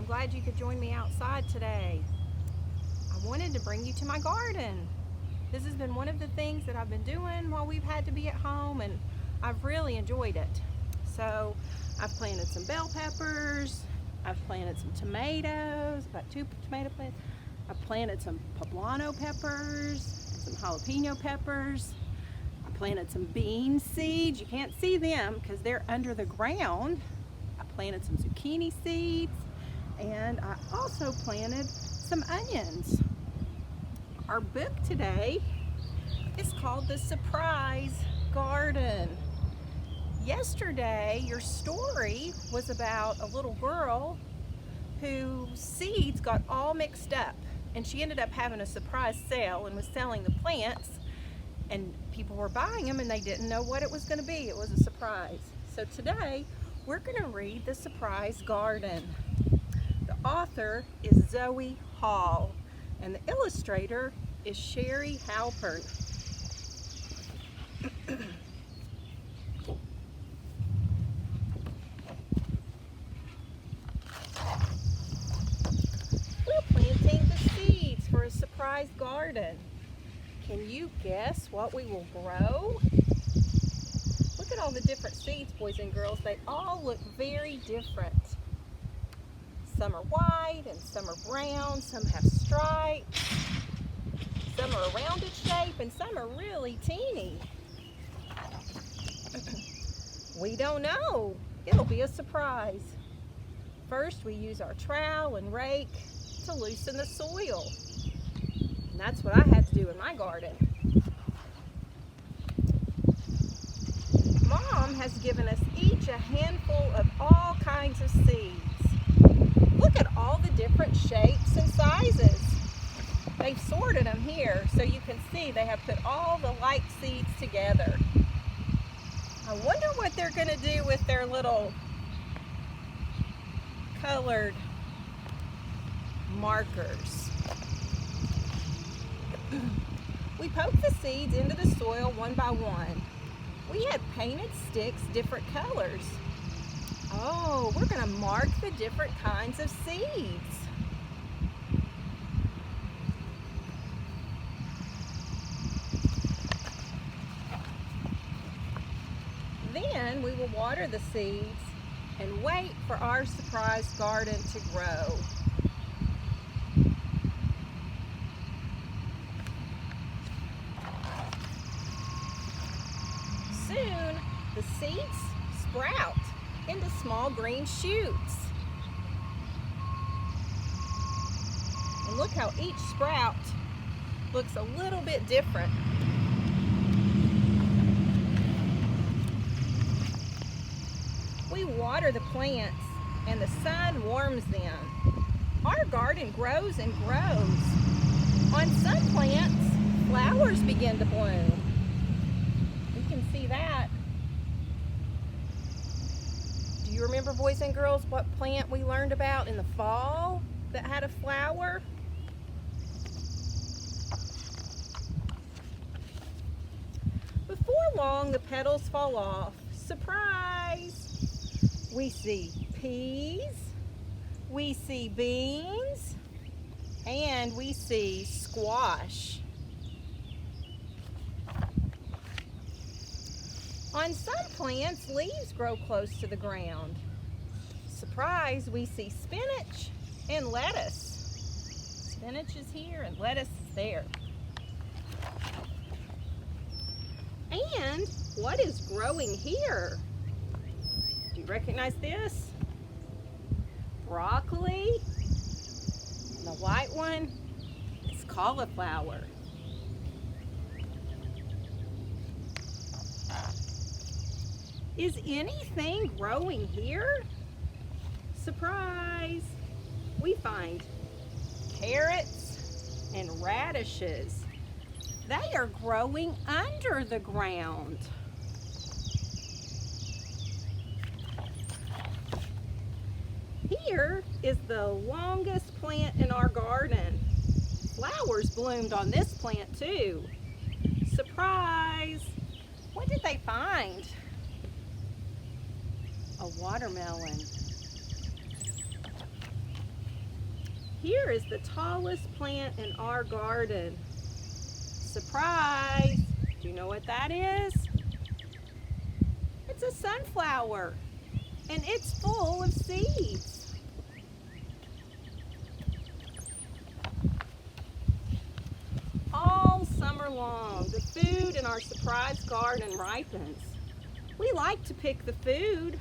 I'm glad you could join me outside today. I wanted to bring you to my garden. This has been one of the things that I've been doing while we've had to be at home, and I've really enjoyed it. So I've planted some bell peppers, I've planted some tomatoes, about 2 tomato plants. I've planted some poblano peppers and some jalapeno peppers. I planted some bean seeds. You can't see them because they're under the ground. I planted some zucchini seeds, and I also planted some onions. Our book today is called The Surprise Garden. Yesterday, your story was about a little girl whose seeds got all mixed up, and she ended up having a surprise sale and was selling the plants, and people were buying them and they didn't know what it was going to be. It was a surprise. So today we're going to read The Surprise Garden. The author is Zoe Hall and the illustrator is Sherry Halpern. Planting the seeds for a surprise garden. Can you guess what we will grow? Look at all the different seeds, boys and girls. They all look very different. Some are white and some are brown, some have stripes, some are a rounded shape, and some are really teeny. We don't know. It'll be a surprise. First, we use our trowel and rake to loosen the soil. And that's what I had to do in my garden. Mom has given us each a handful of all kinds of seeds. Look at all the different shapes and sizes. They've sorted them here so you can see they have put all the like seeds together. I wonder what they're going to do with their little colored markers. We poked the seeds into the soil one by one. We had painted sticks different colors. Oh, we're going to mark the different kinds of seeds. Then we will water the seeds and wait for our surprise garden to grow. Soon, the seeds sprout into small green shoots. And look how each sprout looks a little bit different. We water the plants and the sun warms them. Our garden grows and grows. On some plants, flowers begin to bloom. You can see that. Do you remember, boys and girls, what plant we learned about in the fall that had a flower? Before long, the petals fall off. Surprise! We see peas, we see beans, and we see squash. On some plants, leaves grow close to the ground. Surprise, we see spinach and lettuce. Spinach is here and lettuce is there. And what is growing here? Do you recognize this? Broccoli. And the white one is cauliflower. Is anything growing here? Surprise! We find carrots and radishes. They are growing under the ground. Here is the longest plant in our garden. Flowers bloomed on this plant too. Surprise! What did they find? A watermelon. Here is the tallest plant in our garden. Surprise! Do you know what that is? It's a sunflower, and it's full of seeds. All summer long, the food in our surprise garden ripens. We like to pick the food.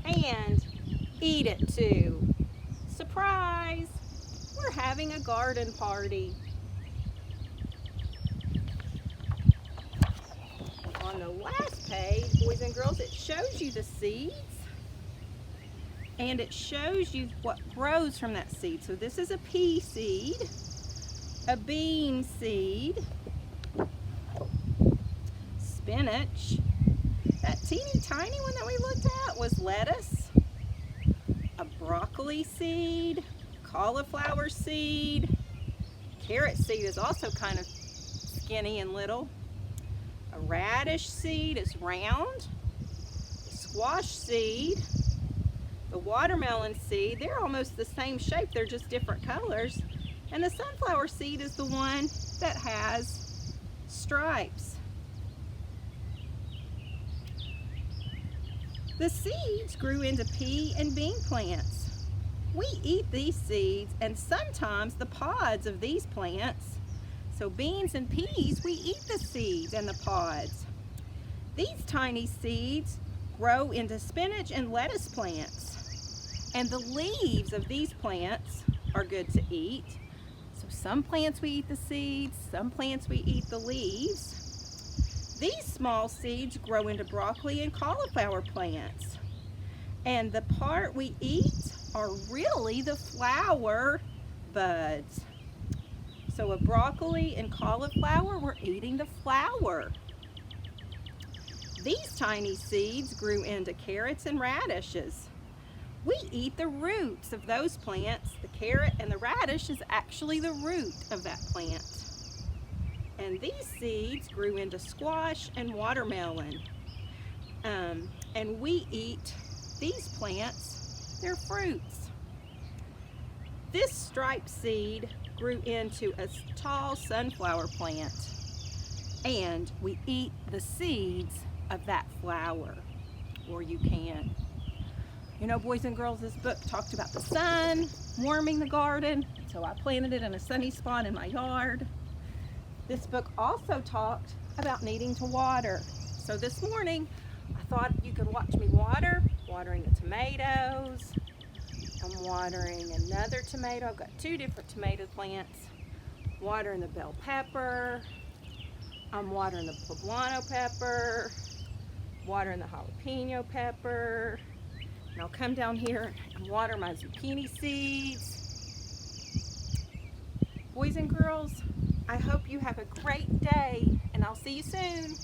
And eat it too. Surprise! We're having a garden party. On the last page, boys and girls, it shows you the seeds and it shows you what grows from that seed. So this is a pea seed, a bean seed, spinach. That teeny tiny one that we looked at was lettuce, a broccoli seed, cauliflower seed, carrot seed is also kind of skinny and little, a radish seed is round, the squash seed, the watermelon seed, they're almost the same shape, they're just different colors, and the sunflower seed is the one that has stripes. The seeds grew into pea and bean plants. We eat these seeds and sometimes the pods of these plants. So beans and peas, we eat the seeds and the pods. These tiny seeds grow into spinach and lettuce plants. And the leaves of these plants are good to eat. So some plants we eat the seeds, some plants we eat the leaves. These small seeds grow into broccoli and cauliflower plants. And the part we eat are really the flower buds. So a broccoli and cauliflower, we're eating the flower. These tiny seeds grew into carrots and radishes. We eat the roots of those plants. The carrot and the radish is actually the root of that plant. And these seeds grew into squash and watermelon. And we eat these plants, they're fruits. This striped seed grew into a tall sunflower plant. And we eat the seeds of that flower, or you can. You know, boys and girls, this book talked about the sun warming the garden, so I planted it in a sunny spot in my yard. This book also talked about needing to water. So this morning, I thought you could watch me watering the tomatoes. I'm watering another tomato. I've got two different tomato plants. Watering the bell pepper. I'm watering the poblano pepper. Watering the jalapeno pepper. And I'll come down here and water my zucchini seeds. Boys and girls, I hope you have a great day, and I'll see you soon.